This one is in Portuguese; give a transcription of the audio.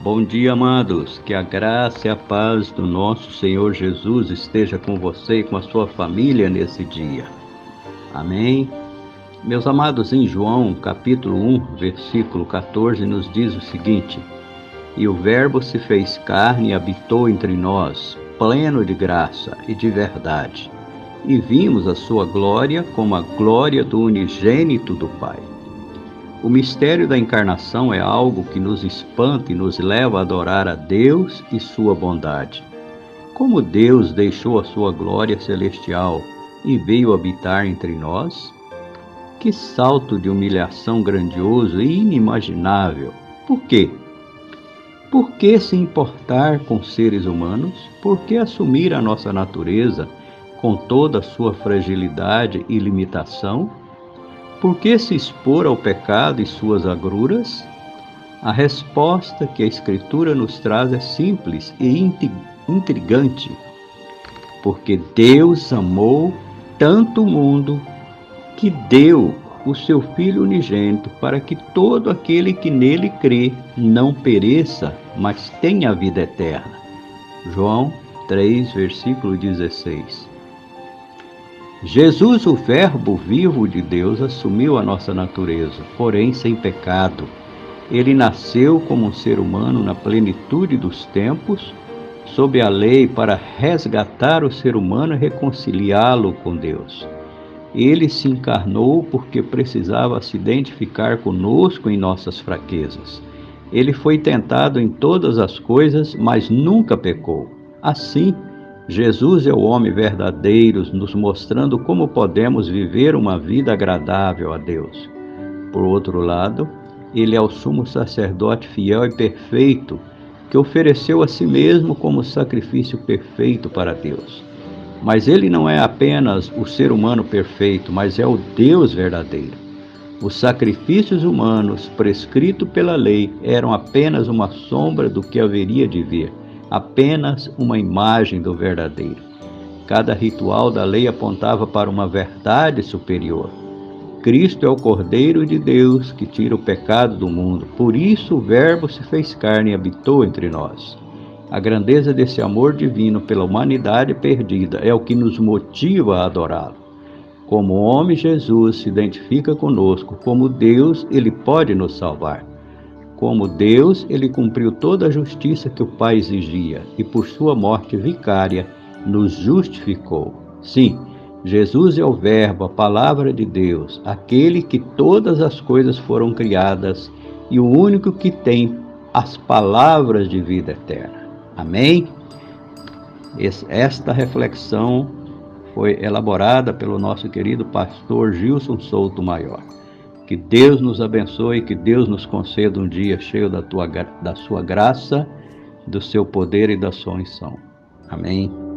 Bom dia, amados. Que a graça e a paz do nosso Senhor Jesus esteja com você e com a sua família nesse dia. Amém? Meus amados, em João, capítulo 1, versículo 14, nos diz o seguinte: E o Verbo se fez carne e habitou entre nós, pleno de graça e de verdade. E vimos a sua glória como a glória do unigênito do Pai. O mistério da encarnação é algo que nos espanta e nos leva a adorar a Deus e sua bondade. Como Deus deixou a sua glória celestial e veio habitar entre nós? Que salto de humilhação grandioso e inimaginável! Por quê? Por que se importar com seres humanos? Por que assumir a nossa natureza com toda a sua fragilidade e limitação? Por que se expor ao pecado e suas agruras? A resposta que a Escritura nos traz é simples e intrigante. Porque Deus amou tanto o mundo que deu o seu Filho unigênito para que todo aquele que nele crê não pereça, mas tenha a vida eterna. João 3, versículo 16. Jesus, o Verbo vivo de Deus, assumiu a nossa natureza, porém sem pecado. Ele nasceu como um ser humano na plenitude dos tempos, sob a lei, para resgatar o ser humano e reconciliá-lo com Deus. Ele se encarnou porque precisava se identificar conosco em nossas fraquezas. Ele foi tentado em todas as coisas, mas nunca pecou. Assim, Jesus é o homem verdadeiro, nos mostrando como podemos viver uma vida agradável a Deus. Por outro lado, ele é o sumo sacerdote fiel e perfeito, que ofereceu a si mesmo como sacrifício perfeito para Deus. Mas ele não é apenas o ser humano perfeito, mas é o Deus verdadeiro. Os sacrifícios humanos prescritos pela lei eram apenas uma sombra do que haveria de vir, apenas uma imagem do verdadeiro. Cada ritual da lei apontava para uma verdade superior. Cristo é o Cordeiro de Deus que tira o pecado do mundo. Por isso o Verbo se fez carne e habitou entre nós. A grandeza desse amor divino pela humanidade perdida é o que nos motiva a adorá-lo. Como homem, Jesus se identifica conosco. Como Deus, ele pode nos salvar. Como Deus, ele cumpriu toda a justiça que o Pai exigia e por sua morte vicária nos justificou. Sim, Jesus é o Verbo, a palavra de Deus, aquele que todas as coisas foram criadas e o único que tem as palavras de vida eterna. Amém? Esta reflexão foi elaborada pelo nosso querido pastor Gilson Souto Maior. Que Deus nos abençoe, que Deus nos conceda um dia cheio da sua graça, do seu poder e da sua unção. Amém.